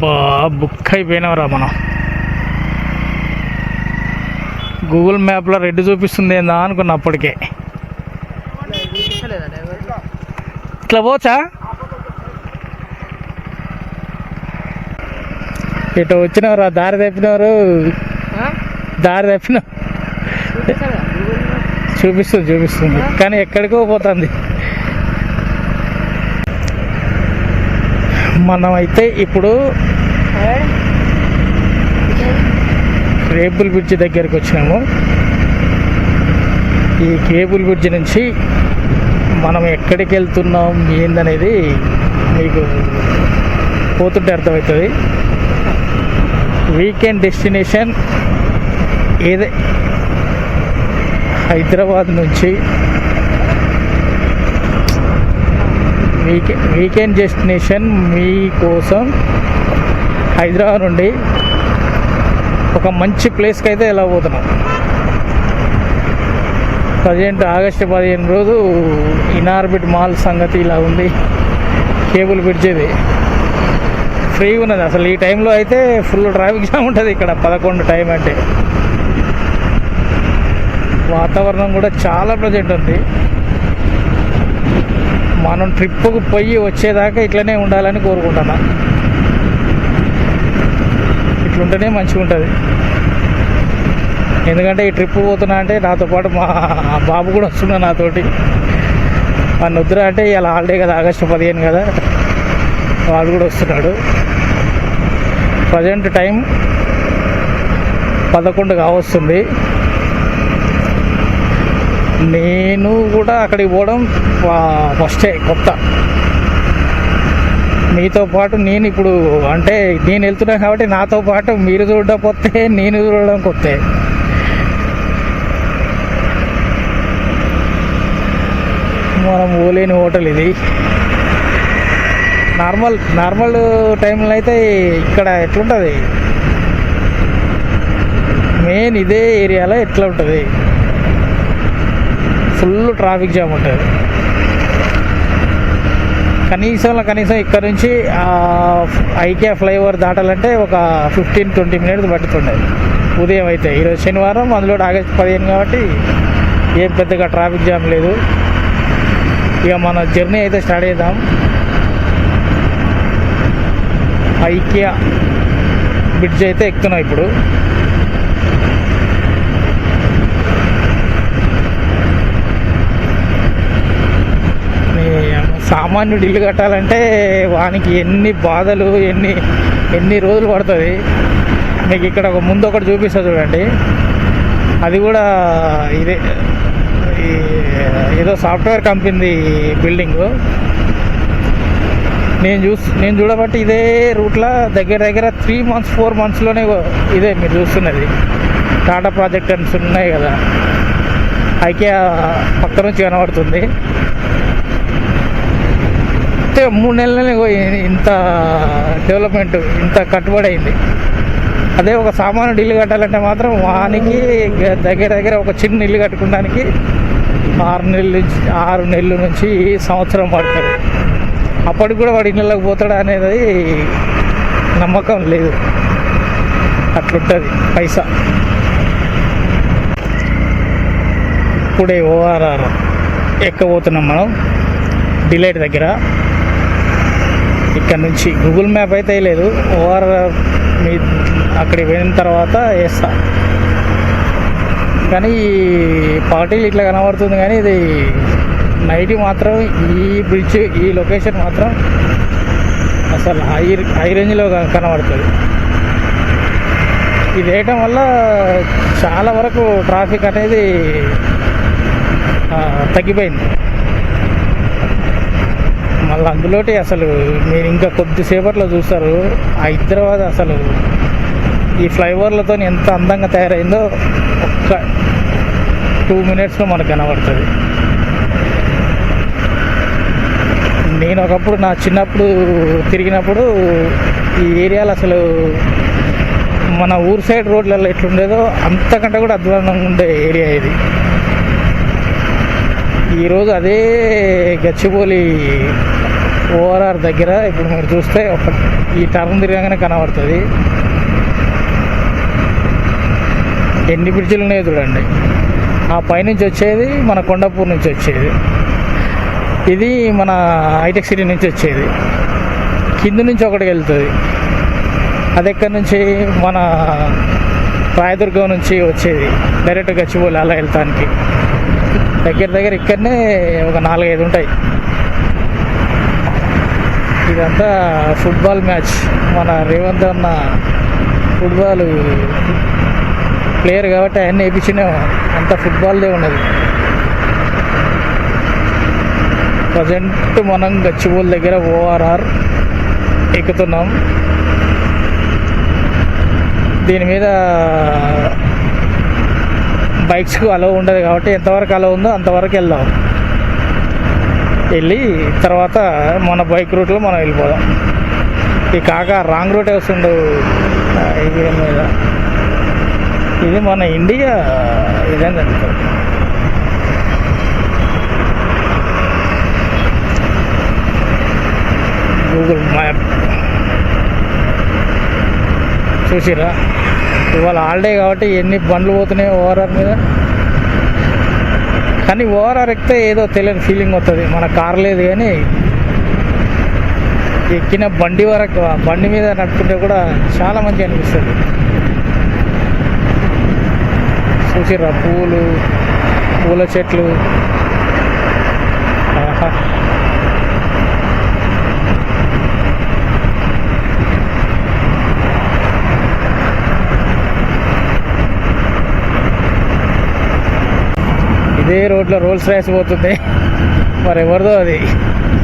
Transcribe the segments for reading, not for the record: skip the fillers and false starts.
అబ్బా బుక్ అయిపోయినావురా మనం. గూగుల్ మ్యాప్లో రెడ్ చూపిస్తుంది ఏందా అనుకున్నా అప్పటికే. ఇట్లా పోచా ఇటు వచ్చినవరా, దారి తప్పినవారు, దారి తప్పిన చూపిస్తుంది కానీ ఎక్కడికో పోతుంది. మనమైతే ఇప్పుడు కేబుల్ బ్రిడ్జ్ దగ్గరికి వచ్చినాము. ఈ కేబుల్ బ్రిడ్జ్ నుంచి మనం ఎక్కడికి వెళ్తున్నాం ఏందనేది మీకు పోతుంటే అర్థమవుతుంది. వీకెండ్ డెస్టినేషన్ ఏదే హైదరాబాద్ నుంచి వీకెండ్ డెస్టినేషన్ మీకోసం హైదరాబాద్ నుండి ఒక మంచి ప్లేస్కి అయితే ఎలా పోతున్నాం. ఆగస్టు 15 రోజు ఇనార్బిట్ మాల్ సంగతి ఇలా ఉంది. కేబుల్ బ్రిడ్జ్ ఇది ఫ్రీగా ఉన్నది. అసలు ఈ టైంలో అయితే ఫుల్ ట్రాఫిక్ జామ్ ఉంటుంది ఇక్కడ. 11 టైం అంటే వాతావరణం కూడా చాలా ప్రెజెంట్ ఉంది. మనం ట్రిప్పుకు పోయి వచ్చేదాకా ఇట్లనే ఉండాలని కోరుకుంటున్నా. ఇట్లుంటేనే మంచిగా ఉంటుంది. ఎందుకంటే ఈ ట్రిప్ పోతున్నా అంటే నాతో పాటు మా బాబు కూడా వస్తున్నా నాతోటి. వాడిని వద్దురా అంటే ఇలా హాలిడే కదా, ఆగస్టు 15 కదా, వాడు కూడా వస్తున్నాడు. ప్రజెంట్ టైం 11 కావస్తుంది. నేను కూడా అక్కడికి పోవడం ఫస్టే కొత్త. మీతో పాటు నేను ఇప్పుడు అంటే నేను వెళ్తున్నాను కాబట్టి నాతో పాటు మీరు చూడడం కొత్త, నేను చూడడం కొత్త. మనం పోలేని హోటల్ ఇది. నార్మల్ టైంలో అయితే ఇక్కడ ఎట్లుంటుంది, మెయిన్ ఇదే ఏరియాలో ఎట్లా ఉంటుంది, ఫుల్ ట్రాఫిక్ జామ్ ఉంటుంది. కనీసం ఇక్కడ నుంచి ఐకియా ఫ్లైఓవర్ దాటాలంటే ఒక 15-20 మినిట్స్ పడుతుండే ఉదయం అయితే. ఈరోజు శనివారం, అందులో ఆగస్టు 15 కాబట్టి ఏం పెద్దగా ట్రాఫిక్ జామ్ లేదు. ఇక మన జర్నీ అయితే స్టార్ట్ చేద్దాం. ఐకియా బ్రిడ్జ్ అయితే ఎక్కుతున్నాం ఇప్పుడు. సామాన్యుడు ఇల్లు కట్టాలంటే వానికి ఎన్ని బాధలు, ఎన్ని రోజులు పడుతుంది. మీకు ఇక్కడ ముందు ఒకటి చూపిస్తా చూడండి. అది కూడా ఇదే ఏదో సాఫ్ట్వేర్ కంపెనీ బిల్డింగు. నేను చూడబట్టి ఇదే రూట్లో దగ్గర 3 months 4 monthsలోనే ఇదే మీరు చూస్తున్నది. టాటా ప్రాజెక్ట్ అని ఉన్నాయి కదా, ఐకియా పక్క నుంచి కనబడుతుంది. 3 నెలలనే ఇంత డెవలప్మెంట్, ఇంత కట్టుబడి అయింది. అదే ఒక సామాన్యుడు ఇల్లు కట్టాలంటే మాత్రం వానికి దగ్గర ఒక చిన్న ఇల్లు కట్టుకోవడానికి 6 నెలల నుంచి సంవత్సరం పడుతుంది. అప్పటికి కూడా వాడు ఇళ్ళకి పోతాడు అనేది నమ్మకం లేదు. అట్లుంటుంది పైసా. ఇప్పుడే ఓఆర్ఆర్ ఎక్కబోతున్నాం మనం డిలైట్ దగ్గర. ఇక్కడ నుంచి గూగుల్ మ్యాప్ అయితే లేదు, ఓఆర్ఆర్ మీ అక్కడికి పోయిన తర్వాత వేస్తా. కానీ పార్టీలు ఇట్లా కనబడుతుంది, కానీ ఇది నైట్ మాత్రం ఈ బ్రిడ్జ్, ఈ లొకేషన్ మాత్రం అసలు హై రేంజ్లో కనబడుతుంది. ఇది వేయటం వల్ల చాలా వరకు ట్రాఫిక్ అనేది తగ్గిపోయింది. మళ్ళీ అందులోటి అసలు మీరు ఇంకా కొద్దిసేపట్లో చూస్తారు హైదరాబాద్ అసలు ఈ ఫ్లైఓవర్లతో ఎంత అందంగా తయారైందో ఒక్క 2 minutesలో మనకు కనబడుతుంది. నేను ఒకప్పుడు నా చిన్నప్పుడు తిరిగినప్పుడు ఈ ఏరియాలో అసలు మన ఊరు సైడ్ రోడ్లలో ఎట్లుండేదో అంతకంటే కూడా అధ్వానంగా ఉండే ఏరియా ఇది. ఈరోజు అదే గచ్చిబౌలి ఓఆర్ఆర్ దగ్గర ఇప్పుడు మీరు చూస్తే ఈ టర్న్ తిరగగానే కనబడుతుంది. ఎన్ని బ్రిడ్జిలు ఉన్నాయో చూడండి. ఆ పైనుంచి వచ్చేది మన కొండాపూర్ నుంచి వచ్చేది, ఇది మన హైటెక్ సిటీ నుంచి వచ్చేది, కింద నుంచి ఒకటికి వెళ్తుంది, అది ఎక్కడి నుంచి మన రాయదుర్గం నుంచి వచ్చేది డైరెక్ట్ గచ్చిబౌలి అలా వెళ్తానికి. దగ్గర ఇక్కడనే ఒక 4-5 ఉంటాయి. ఇదంతా ఫుట్బాల్ మ్యాచ్. మన రేవంత్ అన్న ఫుట్బాల్ ప్లేయర్ కాబట్టి అవన్నీ వేయించినా అంతా ఫుట్బాల్దే ఉన్నది. ప్రజెంట్ మనం గచ్చిబౌలి దగ్గర ORR ఎక్కుతున్నాం. దీని మీద బైక్స్కు అలో ఉండదు కాబట్టి ఎంతవరకు అలో ఉందో అంతవరకు వెళ్దాం. వెళ్ళి తర్వాత మన బైక్ రూట్లో మనం వెళ్ళిపోదాం. ఈ కాక రాంగ్ రూటే వస్తుండు హైవే మీద. ఇది మన ఇండియా ఇదేంటండి, గూగుల్ మ్యాప్ చూసిరా. ఇవాళ హాలిడే కాబట్టి ఎన్ని బండ్లు పోతున్నాయి ORR మీద. కానీ ORR ఎక్కితే ఏదో తెలియని ఫీలింగ్ వస్తుంది. మన కార్ లేదు కానీ ఎక్కిన బండి మీద నడుపుకుంటే కూడా చాలా మంచిగా అనిపిస్తుంది. చూసిరా పూల చెట్లు. ఇదే రోడ్లో రోల్స్ రాయిస్ పోతుంది, మరి ఎవరిదో అది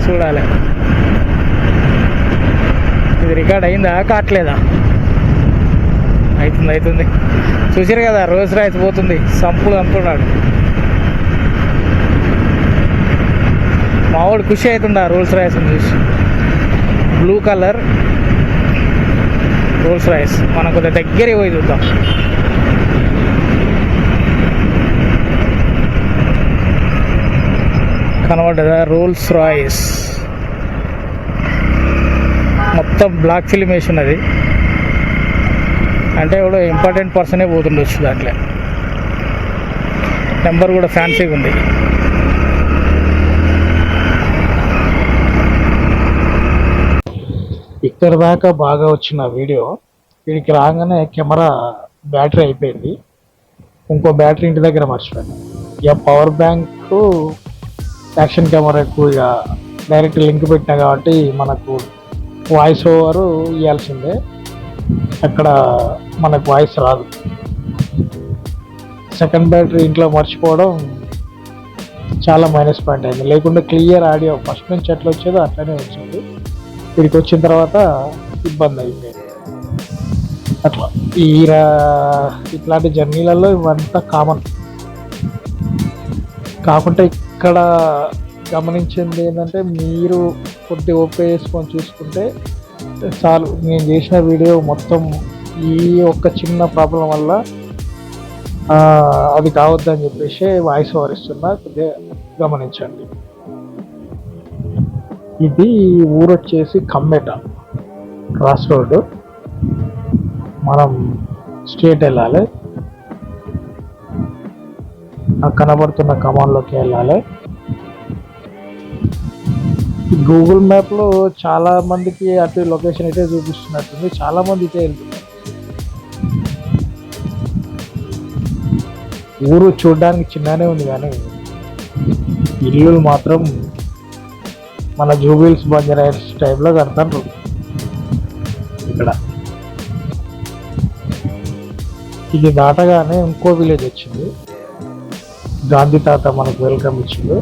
చూడాలి. ఇది రికార్డ్ అయిందా కావట్లేదా? అవుతుంది. చూసారు కదా, రోల్స్ రాయిస్ పోతుంది, చంపుతున్నాడు. మావాడు ఖుషి అవుతుండ రోల్స్ రాయిస్ చూసి. Blue colour Rolls Royce. మనం కొద్దిగా దగ్గరే పోయి చూద్దాం. కనబడ్డదా రోల్స్ రాయిస్? మొత్తం బ్లాక్ ఫిల్మ్ వేసినది అంటే కూడా ఇంపార్టెంట్ పర్సనే పోతుండొచ్చు. దాంట్లో నెంబర్ కూడా ఫ్యాన్సీగా ఉంది. ఇక్కడ దాకా బాగా వచ్చిన వీడియో. వీడికి రాగానే కెమెరా బ్యాటరీ అయిపోయింది. ఇంకో బ్యాటరీ ఇంటి దగ్గర మర్చిపోయాను. ఇక పవర్ బ్యాంక్ యాక్షన్ కెమెరా ఎక్కువ ఇక డైరెక్ట్ లింక్ పెట్టినా కాబట్టి మనకు వాయిస్ ఓవర్ ఇవ్వాల్సిందే. అక్కడ మనకు వాయిస్ రాదు. సెకండ్ బ్యాటరీ ఇంట్లో మర్చిపోవడం చాలా మైనస్ పాయింట్ అయింది. లేకుంటే క్లియర్ ఆడియో ఫస్ట్ నుంచి ఎట్లా వచ్చేదో అట్లనే వచ్చింది. ఇక్కడికి వచ్చిన తర్వాత ఇబ్బంది అయిపోయింది. అట్లా ఇట్లాంటి జర్నీలలో ఇవంతా కామన్. కాకుంటే ఇక్కడ గమనించింది ఏంటంటే, మీరు కొద్ది ఓపెన్ చేసుకొని చూసుకుంటే చాలు. నేను చేసిన వీడియో మొత్తం ఈ ఒక్క చిన్న ప్రాబ్లం వల్ల అది కావద్దని చెప్పేసి వాయిస్ ఓవర్ ఇస్తున్నా, కొద్దిగా గమనించండి. ఇది ఊరు వచ్చేసి కమ్మెట క్రాస్ రోడ్డు. మనం స్ట్రేట్ వెళ్ళాలి, కనబడుతున్న కమాన్లోకి వెళ్ళాలి. గూగుల్ మ్యాప్లో చాలా మందికి అటు లొకేషన్ అయితే చూపిస్తున్నట్టుంది. చాలా మంది ఇటే వెళ్తున్నారు. ఊరు చూడడానికి చిన్ననే ఉంది కానీ ఇల్లులు మాత్రం మన జూబిల్స్ బంజారాహిల్స్ టైప్లో కడతారు. ఇక్కడ ఇది దాటగానే ఇంకో విలేజ్ వచ్చింది. గాంధీ తాత మనకు వెల్కమ్ ఇచ్చిండు.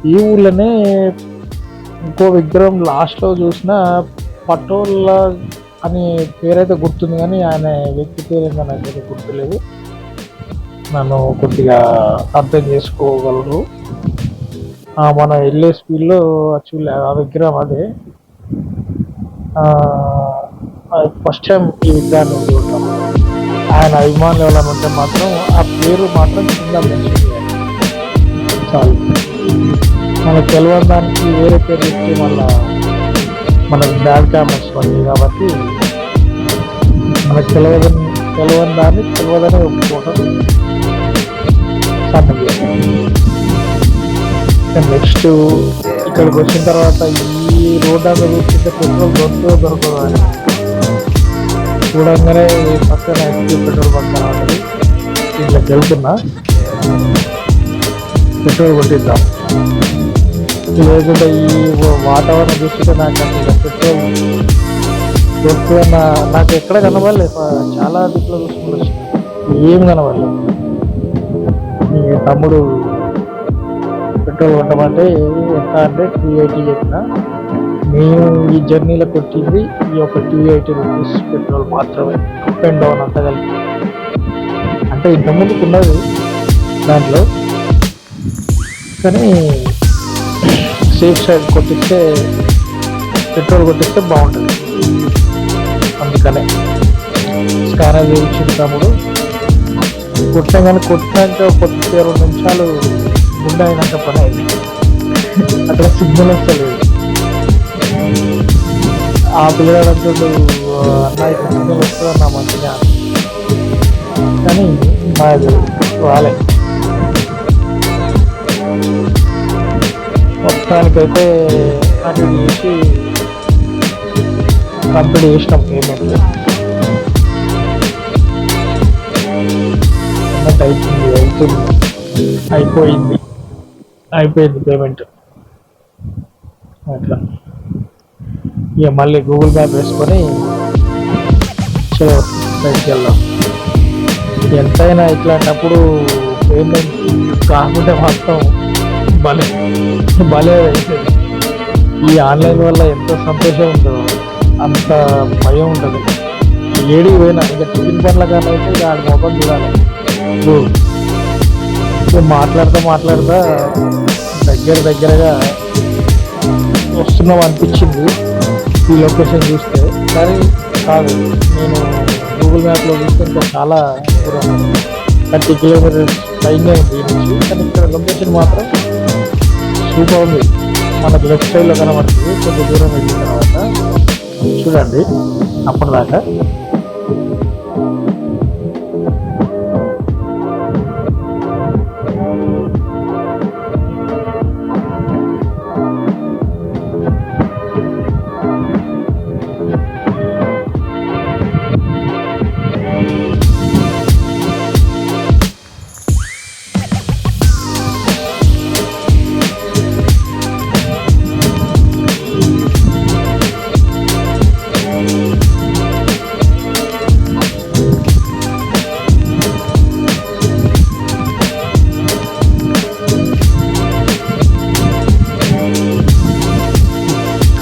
ఈ ఊళ్ళోనే ఇంకో విగ్రహం లాస్ట్లో చూసిన పటోళ్ళ అని పేరైతే గుర్తుంది కానీ ఆయన వ్యక్తి పేరు ఏందో నాకైతే గుర్తులేదు. నన్ను కొద్దిగా అర్థం చేసుకోగలరు. మనం వెళ్ళే స్పీడ్లో చూడలే ఆ విగ్రహం. అదే ఫస్ట్ టైం ఈ విగ్రహాన్ని చూడటం. ఆయన అభిమానులు ఎవరైనా ఉంటే మాత్రం ఆ పేరు మాత్రం కింద మెన్షన్ చేయాలి చాలు. మనకు తెలియని దానికి వేరే పేరు ఇస్తే మళ్ళా మనకు బ్యాడ్ కామెంట్స్ పడతాయి కాబట్టి మనకు తెలియని దాన్ని తెలియదని ఒప్పుకోవడం సాధ్యం. నెక్స్ట్ ఇక్కడికి వచ్చిన తర్వాత ఈ రోడ్ అంతా చూస్తుంటే పెట్రోల్ దొరకదు అని చూడంగానే పక్కన ఎస్పీ పెట్రోల్ పక్కన ఉంటుంది. ఇట్లా వెళ్తున్నా పెట్రోల్ కొట్టిద్దాం. లేకుంటే ఈ వాతావరణం చూస్తుంటే నాకు అసలు పెట్రోల్ దొరుకుతున్న నాకు ఎక్కడ కనబడలేదు. చాలా దిక్కులో చూసుకుంటూ వచ్చిన ఏం కనబడలేదు. మీ తమ్ముడు పెట్రోల్ కొట్టమంటే ఎంత అంటే 280 చెప్పిన. నేను ఈ జర్నీలో కొట్టింది ఈ ఒక 280 రూపీస్ పెట్రోల్ మాత్రమే, అప్ అండ్ డౌన్ అంతా కలిపి. అంటే ఇంతకుముందుకు ఉన్నది దాంట్లో, కానీ సేఫ్ సైడ్ కొట్టిస్తే పెట్రోల్ కొట్టిస్తే బాగుంటుంది. అందుకనే స్కానర్ చేయించిన తమ్ముడు కొట్టాం. కొట్టినాక కొట్టితే 2 నిమిషాలు గుండె అయినాక పని అయింది. అక్కడ సిగ్నల్ వస్తలేదు. ఆ పిల్లగాడు అంటుండు, అన్న ఇక్కడ సిగ్నల్ వస్తుందన్న మంచిగా, కానీ మాది రాలే. మొత్తానికైతే అటు చేసి కంప్లీట్ చేసినాం పేమెంట్. అయిపోయింది పేమెంట్. అట్లా ఇక మళ్ళీ గూగుల్ మ్యాప్ వేసుకొని బయటికి వెళ్దాం. ఎంతైనా ఇట్లాంటప్పుడు పేమెంట్ కాకుండా మొత్తం భలే అవుతుంది. ఈ ఆన్లైన్ వల్ల ఎంత సంతోషం ఉంటుందో అంత భయం ఉంటుంది. ఏడికి పోయినా ఇంకా టిఫిన్ పనుల కానీ అయితే ఇక ఆడి మొబైల్ చూడాలి. మాట్లాడుతా దగ్గరగా వస్తున్నాం అనిపించింది ఈ లొకేషన్ చూస్తే. కానీ కాదు, నేను గూగుల్ మ్యాప్లో చూస్తే ఇంకా చాలా దూరం, 30 కిలోమీటర్స్ పైనే ఉంది నుంచి. కానీ ఇక్కడ లొకేషన్ మాత్రం సూపర్ ఉంది. మనకు లెఫ్ట్ సైడ్లో కనబడుతుంది. కొంచెం దూరం వెళ్ళిన తర్వాత చూడండి అప్పటిదాకా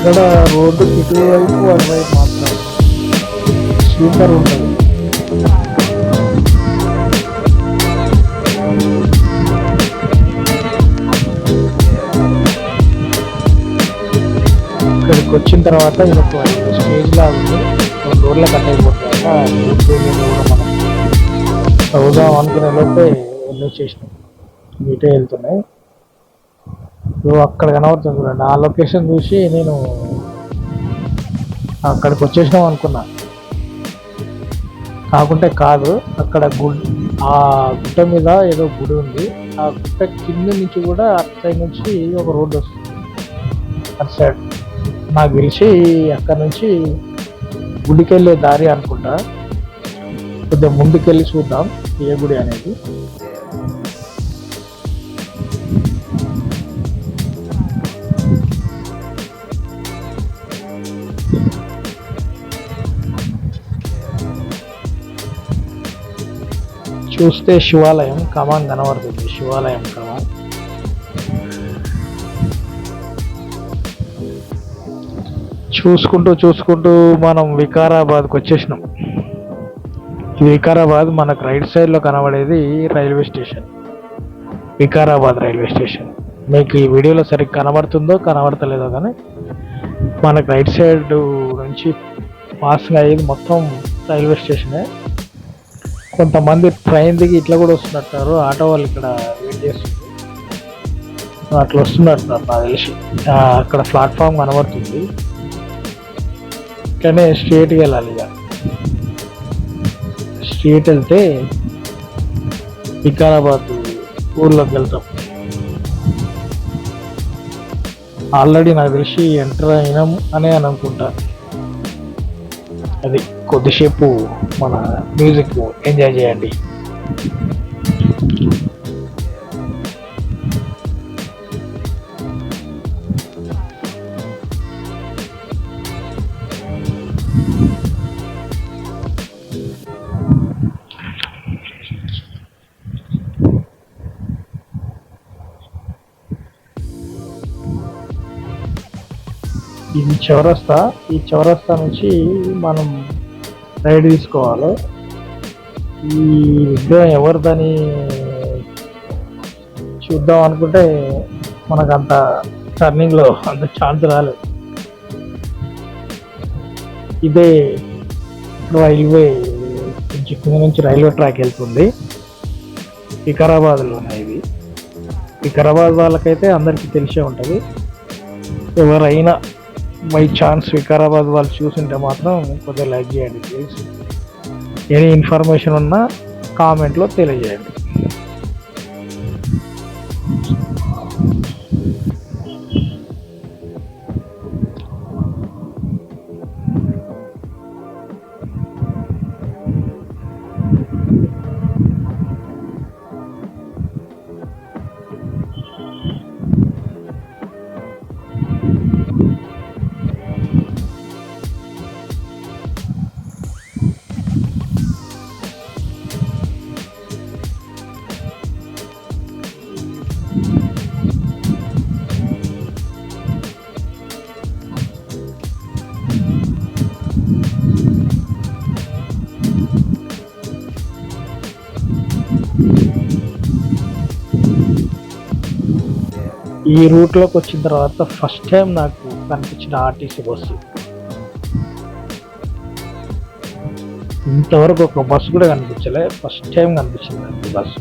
ఇక్కడ రోడ్డు ఇటువైపు అటువైపు మాత్రం సూపర్ ఉంటుంది. ఇక్కడికి వచ్చిన తర్వాత ఇంకొక స్టేజ్ లాగా ఉంది. 2 రోడ్ల కట్ అయిపోతాక మనం చదువుదాం అనుకునే లోపే వచ్చేసినాం. ఇటే వెళ్తున్నాయి. అక్కడ కనబడుతుంది చూడండి. ఆ లొకేషన్ చూసి నేను అక్కడికి వచ్చేసినాం అనుకున్నా. కాకుంటే కాదు, అక్కడ ఆ గుట్ట మీద ఏదో గుడి ఉంది. ఆ గుట్ట కింద నుంచి కూడా అటు సైడ్ నుంచి ఒక రోడ్డు వస్తుంది. అటు సైడ్ నాకు తెలిసి అక్కడ నుంచి గుడికి వెళ్ళే దారి అనుకుంటా. కొద్దిగా ముందుకెళ్ళి చూద్దాం ఏ గుడి అనేది. చూస్తే శివాలయం కమాన్ కనబడుతుంది. శివాలయం కమాన్ చూసుకుంటూ మనం వికారాబాద్కి వచ్చేసినాం. ఈ వికారాబాద్ మనకు రైట్ సైడ్లో కనబడేది railway station, Vikarabad railway station. మీకు ఈ వీడియోలో సరిగ్గా కనబడుతుందో కనబడతలేదో కానీ మనకు రైట్ సైడ్ నుంచి పాసింగ్ అయ్యేది మొత్తం రైల్వే స్టేషనే. కొంతమంది ట్రైన్ దిగి ఇట్లా కూడా వస్తున్నట్టారు. ఆటో వాళ్ళు ఇక్కడ వెయిట్ చేస్తుంది. అట్లా వస్తున్నారు నాకు తెలిసి. అక్కడ ప్లాట్ఫామ్ కనబడుతుంది, కానీ స్ట్రేట్కి వెళ్ళాలి. ఇక స్ట్రేట్ వెళ్తే వికారాబాద్ ఊర్లోకి వెళ్తాం. ఆల్రెడీ నాకు తెలిసి ఎంటర్ అయినాం అని అనుకుంటా. అది కొద్దిసేపు మన మ్యూజిక్ ఎంజాయ్ చేయండి. ఇది చౌరస్తా. ఈ చౌరస్తా నుంచి మనం రైడ్ తీసుకోవాలి. ఈ విగ్రహం ఎవరిదని చూద్దాం అనుకుంటే మనకు అంత టర్నింగ్లో అంత ఛాన్స్ రాలేదు. ఇదే రైల్వే కింద నుంచి రైల్వే ట్రాక్ వెళ్తుంది. వికారాబాద్లో ఉన్నాయి ఇవి. వికారాబాద్ వాళ్ళకైతే అందరికీ తెలిసే ఉంటుంది. ఎవరైనా బై ఛాన్స్ వికారాబాద్ వాళ్ళు చూసింటే మాత్రం కొద్దిగా లైక్ చేయండి ప్లీజ్. ఎనీ ఇన్ఫర్మేషన్ ఉన్నా కామెంట్లో తెలియజేయండి. ఈ రూట్లోకి వచ్చిన తర్వాత ఫస్ట్ టైం నాకు కనిపించిన ఆర్టీసీ బస్సు. ఇంతవరకు ఒక బస్సు కూడా కనిపించలే, ఫస్ట్ టైం కనిపించింది నాకు బస్సు.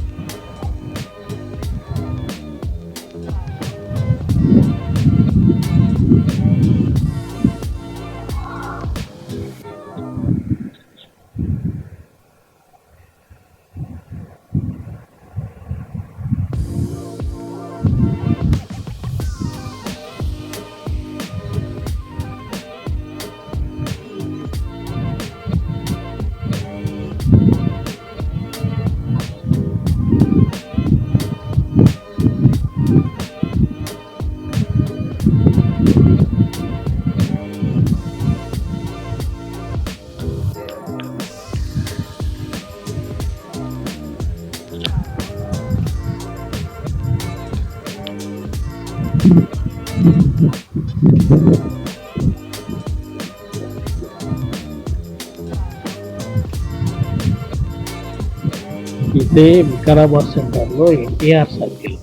ఇదే వికారాబాద్ సెంటర్లో ఎన్టీఆర్ సర్కిల్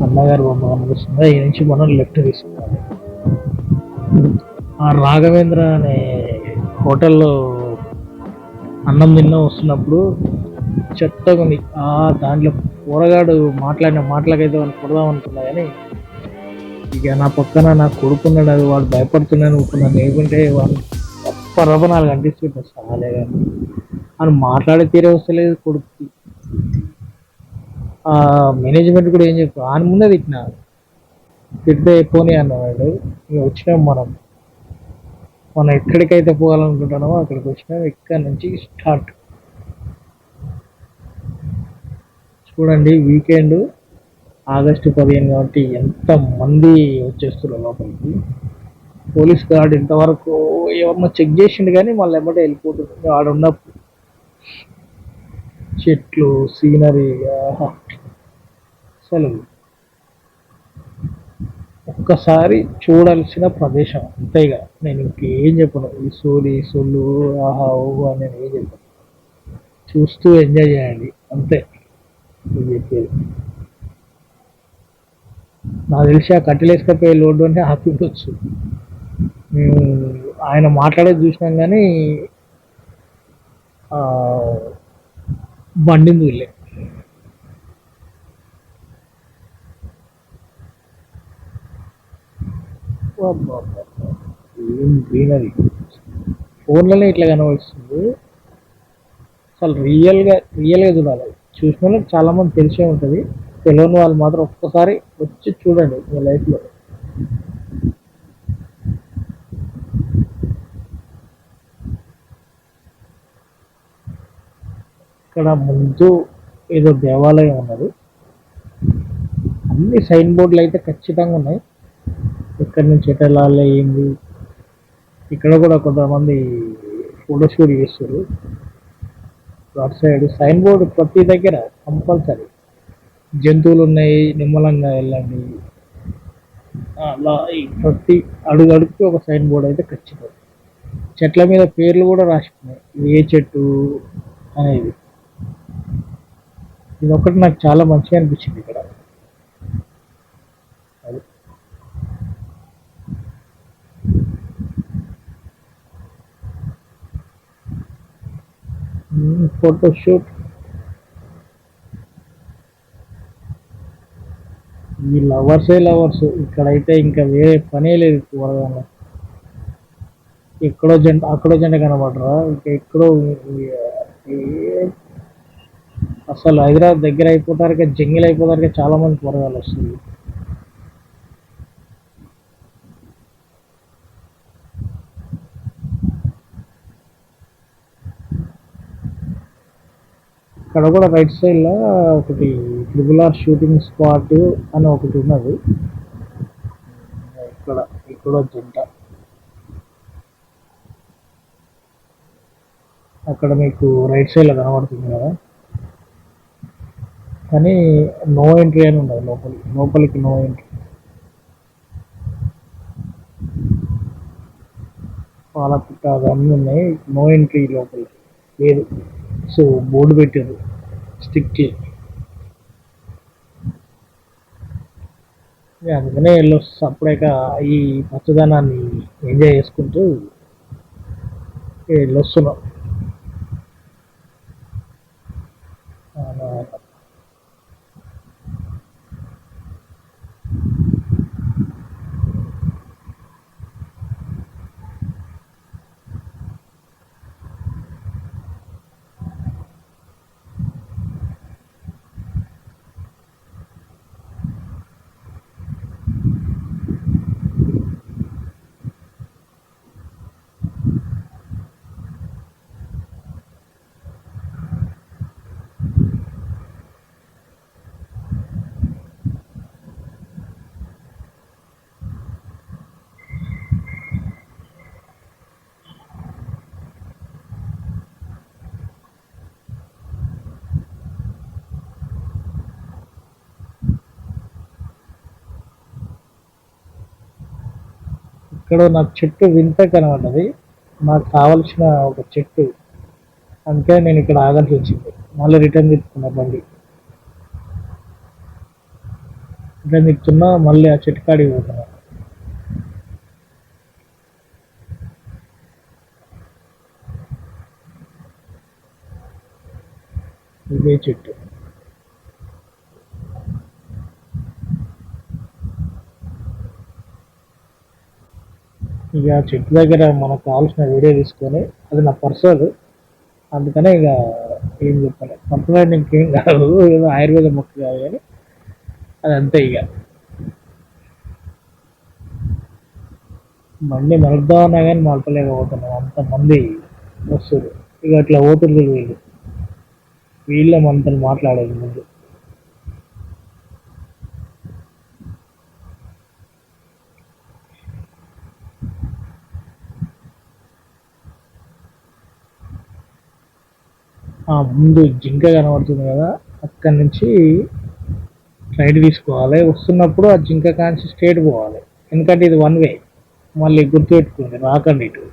అమ్మగారు బొమ్మ కనిపిస్తుంది. ఈ నుంచి మనం లెఫ్ట్ తీసుకోవాలి. ఆ రాఘవేంద్ర అనే హోటల్లో అన్నం తిన్న వస్తున్నప్పుడు చెత్తగా ఉంది. దాంట్లో కూరగాడు మాట్లాడిన మాటలకైతే వాడిని కొడదాం అనుకున్నా, కానీ ఇక నా పక్కన నా కొడుకున్నాడు. అది వాడు భయపడుతున్నాను అనుకున్నాను. లేకుంటే వాడు రప్ప 4 అంటిస్తుంటారు సహాలే. కానీ అని మాట్లాడే తీరే వస్తలేదు కొడుకు. మేనేజ్మెంట్ కూడా ఏం చెప్పు ఆయన ముందే తిట్టినా, తిడితే పోనీ అన్నవాడు. ఇక వచ్చినాం మనం ఎక్కడికైతే పోవాలనుకుంటున్నామో అక్కడికి వచ్చినాం. ఇక్కడ నుంచి స్టార్ట్. చూడండి, వీకెండ్ ఆగస్టు 15 కాబట్టి ఎంతమంది వచ్చేస్తున్నారు లోపలికి. పోలీస్ గార్డ్ ఇంతవరకు ఎవరన్నా చెక్ చేసిండు, కానీ మళ్ళీ ఎమ్మటే వెళ్ళిపోతుంది. ఆడ ఉన్నప్పుడు చెట్లు సీనరీ అసలు ఒక్కసారి చూడాల్సిన ప్రదేశం అంతేగా. నేను ఇంకేం చెప్పను. ఈ సొల్లు ఆహా ఓహో అని నేను ఏం చెప్పను. చూస్తూ ఎంజాయ్ చేయండి అంతే చెప్పేది. నాకు తెలిసి ఆ కట్టెలేసుకపోయే లోడ్డు అంటే ఆపివచ్చు. మేము ఆయన మాట్లాడేది చూసినాం, కానీ బండిని చూడలే. అబ్బబ్బబ్బా! ఏం గ్రీనరీ. ఫోన్‌లోనే ఇట్లా కనబడుతుంది. అసలు రియల్‌గా చూడాలి. చూసినోళ్ళకి చాలా మంది తెలిసే ఉంటది. తెలవని వాళ్ళు మాత్రం ఒక్కసారి వచ్చి చూడండి మీ లైఫ్‌లో. ఇక్కడ ముందు ఏదో దేవాలయం ఉన్నది. అన్ని సైన్ బోర్డులు అయితే ఖచ్చితంగా ఉన్నాయి. ఎక్కడి నుంచి ఎటు వెళ్ళాలి ఏంది. ఇక్కడ కూడా కొంతమంది ఫోటోషూట్ చేస్తారు. అటు సైడ్ సైన్ బోర్డు ప్రతి దగ్గర కంపల్సరీ. జంతువులు ఉన్నాయి, నిమ్మలంగా వెళ్ళండి. అలా ఈ ప్రతి అడుగు అడుగుకి ఒక సైన్ బోర్డ్ అయితే ఖచ్చితం. చెట్ల మీద పేర్లు కూడా రాసుకున్నాయి. ఇది ఏ చెట్టు అనేది. ఇది ఒకటి నాకు చాలా మంచిగా అనిపించింది ఇక్కడ. అది ఫోటోషూట్. ఈ లవర్సే లవర్స్. ఇక్కడైతే ఇంకా వేరే పనే లేదు కూరగాయలు. ఎక్కడో జంట అక్కడో జంట కనబడరా, ఇంకా ఎక్కడో ఏ- అసలు హైదరాబాద్ దగ్గర అయిపోతారు, జంగిల్ అయిపోతారు, చాలా మంది కూరగాయలు వస్తుంది. ఇక్కడ కూడా రైట్ సైడ్ లో ఒకటి ట్రిపుల్ షూటింగ్ స్పాట్ అని ఒకటి ఉన్నది. ఇక్కడ ఇక్కడ జంట. అక్కడ మీకు రైట్ సైడ్ లో కనబడుతుంది కదా, కానీ నో ఎంట్రీ అని ఉన్నది. లోపలికి నో ఎంట్రీ. పాలపిట్ట అవన్నీ ఉన్నాయి, నో ఎంట్రీ లోపలికి లేదు. సో బోర్డు పెట్టారు స్టిక్ చేసి. అందుకనే వెళ్ళొస్తా అప్పుడేక ఈ పచ్చదనాన్ని ఎంజాయ్ చేసుకుంటూ వెళ్ళొస్తున్నాం. ఇక్కడ నాకు చెట్టు వింత కనబడ్డది. నాకు కావలసిన ఒక చెట్టు. అందుకే నేను ఇక్కడ ఆగాల్సి వచ్చింది. మళ్ళీ రిటర్న్ తిప్పుకున్నా బండి. రిటర్న్ తిప్పుతున్నా, మళ్ళీ ఆ చెట్టు కాడికి పోతున్నా. ఇదే చెట్టు. ఇక చెట్టు దగ్గర మనకు కావాల్సిన వీడియో తీసుకొని, అది నా పర్సనల్, అందుకనే ఇక ఏం చెప్పాలి. పర్సనల్ ఇంకేం కాదు, ఏదో ఆయుర్వేద మొక్క కాదు కానీ అది అంతే. ఇక బండి నడుపుదామన్నా కానీ నడపలేకపోతున్నాం, అంతమంది వస్తారు. ఇక అట్లా పోతుంది వీళ్ళే మనతో మాట్లాడేది ముందు. ముందు జింక కనబడుతుంది కదా, అక్కడి నుంచి రైట్ తీసుకోవాలి. వస్తున్నప్పుడు ఆ జింక కాంచి స్ట్రేట్ పోవాలి, ఎందుకంటే ఇది వన్ వే. మళ్ళీ గుర్తుపెట్టుకోండి, రాకండి ఇటు.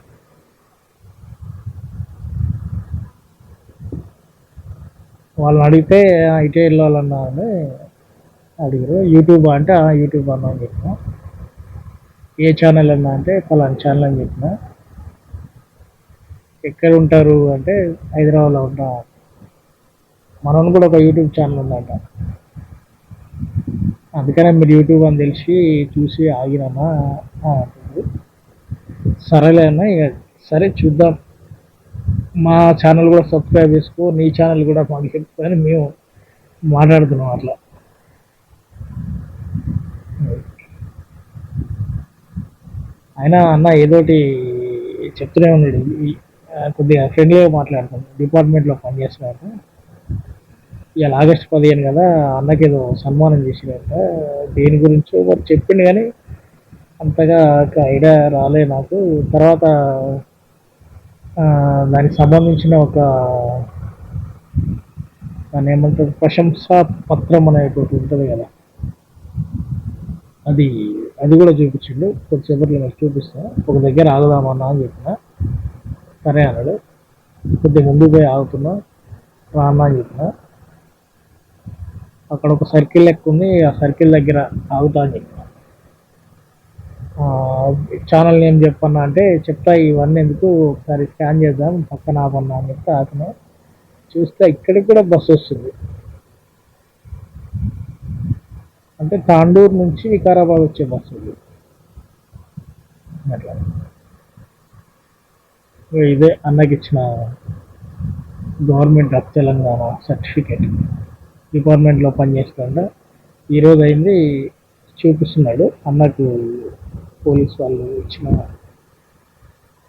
వాళ్ళని అడిగితే ఇటే వెళ్ళాలన్నా అని అడిగారు. యూట్యూబ్ అంటే యూట్యూబ్ అన్నా అని చెప్పిన. ఏ ఛానల్ అన్నా అంటే ఫలానా ఛానల్ అని చెప్పిన. ఎక్కడ ఉంటారు అంటే హైదరాబాద్లో ఉంటా. మనం కూడా ఒక యూట్యూబ్ ఛానల్ ఉందంట, అందుకనే మీరు యూట్యూబ్ అని తెలిసి చూసి ఆగినామా. లేదు. సరేలే అన్న, ఇక సరే చూద్దాం. మా ఛానల్ కూడా సబ్స్క్రైబ్ చేసుకో, నీ ఛానల్ కూడా మాకు చెప్పుకొని మేము మాట్లాడుతున్నాం అట్లా. అయినా అన్న ఏదోటి చెప్తూనే ఉన్నాడు. కొద్దిగా ఫ్రెండ్లీగా మాట్లాడుతాం. డిపార్ట్మెంట్లో పనిచేస్తున్నాడు. ఇవాళ ఆగస్టు 15 కదా, అన్నకి ఏదో సన్మానం చేసినాక దేని గురించో మరి చెప్పిండు, కానీ అంతగా ఐడియా రాలే నాకు. తర్వాత దానికి సంబంధించిన దాన్ని ఏమంటారు, ప్రశంసా పత్రం అనేటువంటి ఉంటుంది కదా, అది అది కూడా చూపించిండు. కొద్దిసేపట్లో నాకు చూపిస్తా. ఒక దగ్గర ఆగుదామన్నా అని చెప్పిన, సరే అన్నాడు. కొద్దిగా ముందుకు పోయి ఆగుతున్నా, రాన్నా అని చెప్పిన. అక్కడ ఒక సర్కిల్ లెక్క ఉంది, ఆ సర్కిల్ దగ్గర ఆగుతా అని చెప్పిన. ఛానల్ నేమ్ చెప్పన్నా అంటే, చెప్తా ఇవన్నీ ఎందుకు, ఒకసారి స్కాన్ చేద్దాం పక్కన ఆపన్నా అని చెప్తే ఆపిన. చూస్తే ఇక్కడికి కూడా బస్సు వస్తుంది. అంటే తాండూరు నుంచి వికారాబాద్ వచ్చే బస్సు ఇది. అట్లా ఇదే అన్నకి ఇచ్చిన గవర్నమెంట్ ఆఫ్ తెలంగాణ సర్టిఫికేట్. డిపార్ట్మెంట్లో పనిచేస్తుండ ఈరోజు అయింది, చూపిస్తున్నాడు అన్నకు. పోలీస్ వాళ్ళు ఇచ్చిన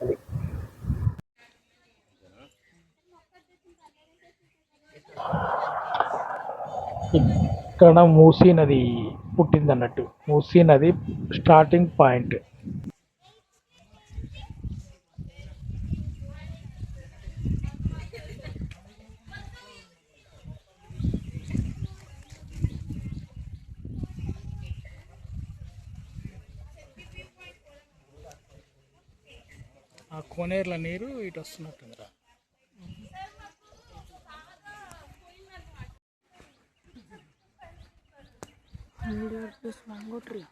అది. ఇక్కడ మూసీ నది పుట్టింది అన్నట్టు. మూసీ నది స్టార్టింగ్ పాయింట్. ఆ కోనేరుల నీరు ఇటు వస్తున్నట్టుందిరా. mango tree.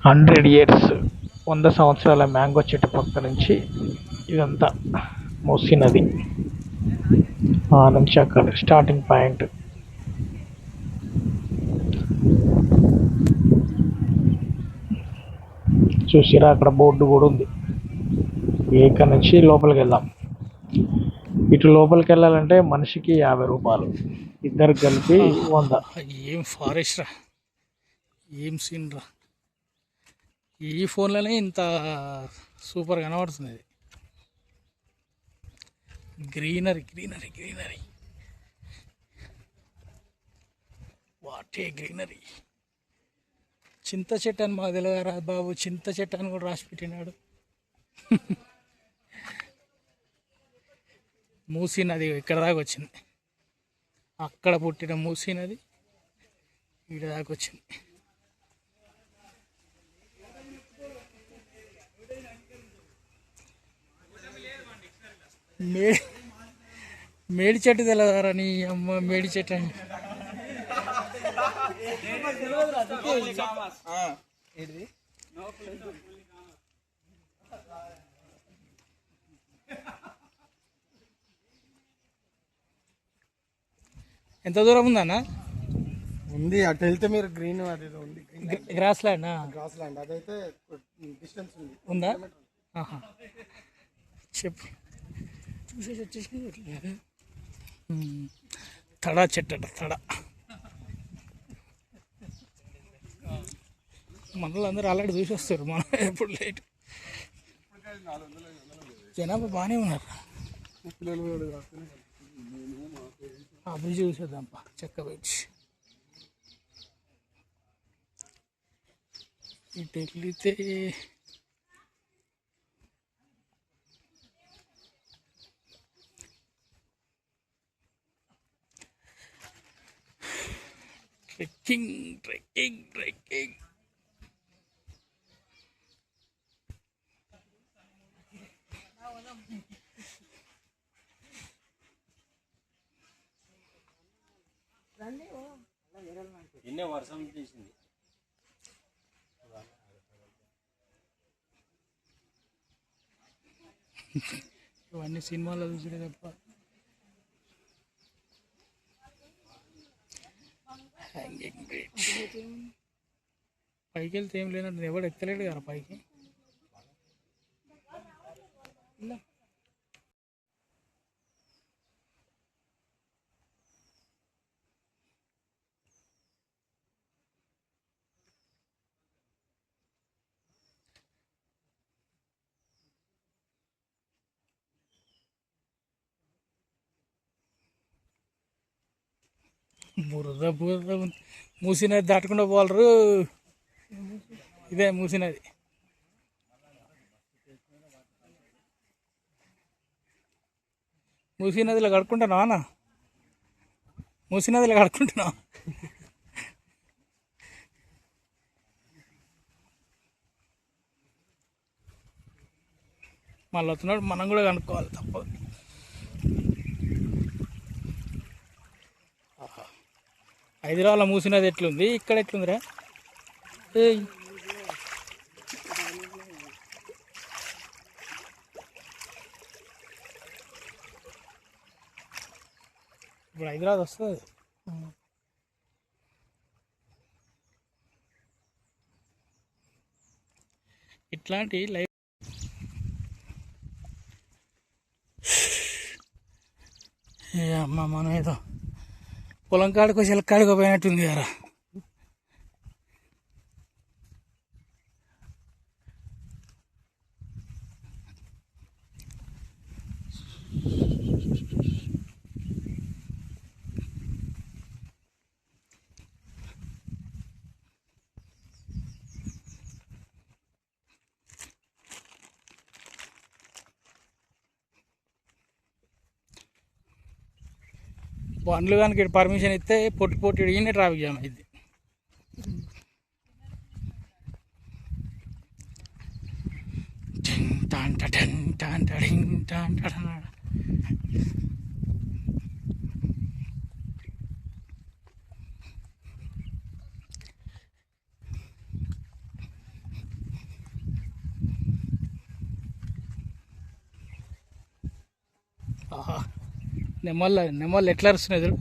హండ్రెడ్ ఇయర్స్ 100 సంవత్సరాల మ్యాంగో చెట్టు పక్క నుంచి ఇదంతా మూసీ నది. ఆ నుంచి అక్కడ స్టార్టింగ్ పాయింట్. చూసిరా, అక్కడ బోర్డు కూడా ఉంది. ఇక్కడ నుంచి లోపలికి వెళ్దాం. ఇటు లోపలికి వెళ్ళాలంటే మనిషికి 50 రూపాయలు, ఇద్దరు కలిపి 100. ఏం ఫారెస్ట్ రా, ఏం సీన్ రా. ఈ ఫోన్లోనే ఇంత సూపర్ కనబడుతుంది. Greenery greenery greenery, what a greenery. చింత చెట్టు అని మాకు తెలియదురా బాబు, చింత చెట్టు అని కూడా రాసి పెట్టినాడు. మూసీ నది ఇక్కడ దాకా వచ్చింది. అక్కడ పుట్టిన మూసీ నది ఇక్కడ దాకా వచ్చింది. మేడి చెట్టు తెలియదారా నీ అమ్మ, మేడి చెట్టు అని. ఎంత దూరం ఉందన్న? ఉంది అటు వెళ్తే మీరు గ్రీన్ అది ఉంది, గ్రాస్ ల్యాండ్. గ్రాస్ ల్యాండ్ అదైతే డిస్టెన్స్ ఉంది. ఉందా? చెప్పు. చూసేసి వచ్చేసి తడా చెట్టట, తడా. మనలో అందరూ ఆల్రెడీ చూసి వస్తారు, మనం ఎప్పుడు లేట్. జనాభా బాగానే ఉన్నారు. ఆ బ్రిడ్జ్ చూసేద్దాంపా, చెక్క బ్రిడ్జ్. ఇటు వెళ్తే ట్రెక్కింగ్ ట్రెక్కింగ్ ట్రెక్కింగ్. నిన్నే వర్షం తీసింది. ఇవన్నీ సినిమాలో చూసినా తప్ప. హ్యాంగింగ్ బ్రిడ్జ్ పైకి వెళ్తే ఏం లేనట్టు ఎవడు ఎక్కలేడు కదా పైకి. బురద బురద ఉంది. మూసినది దాటకుండా పోలరు. ఇదే మూసినది. మూసినదిలో కడుక్కుంటున్నావా అన్న? మూసినదిలో కడుక్కుంటున్నావా? మళ్ళీ వస్తున్నాడు, మనం కూడా కనుక్కోవాలి తప్పదు. హైదరాబాద్లో మూసినది ఎట్లుంది, ఇక్కడ ఎట్లుందిరా? ఏయ్ ఇప్పుడు హైదరాబాద్ వస్తుంది. ఇట్లాంటి లైఫ్ అమ్మ మనం ఏదో పొలం కాడుకో చిలకాడుకో పోయినట్టుంది కదా. బండ్లు కనుక పర్మిషన్ ఇస్తే పొట్టి పొట్టి ఈయన ట్రాఫిక్ జామ్ అయింది. ఆహా, నెమ్మళ్ళు ఎట్లా అరుస్తున్నాయి చూడు.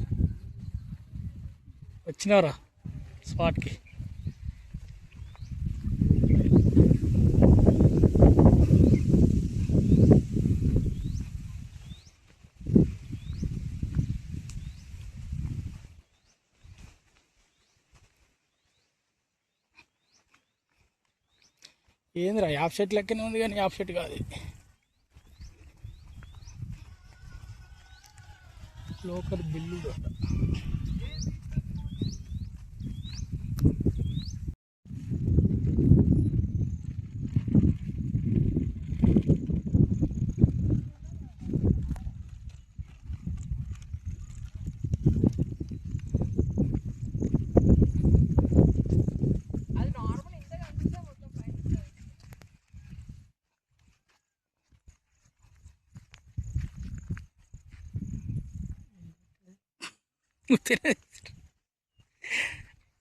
వచ్చినవరా స్పాట్కి. ఏందిరా యాప్ షెట్ లెక్కనే ఉంది కానీ యాప్ షెట్ కాదు. Local bill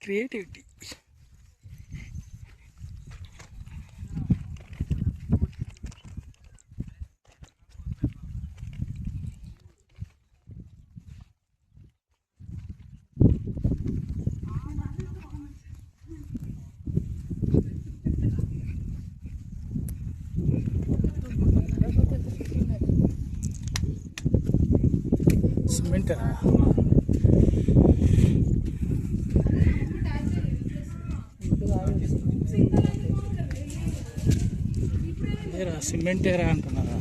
creativity. సిమెంట్ సిమెంటేరా అంటున్నారా?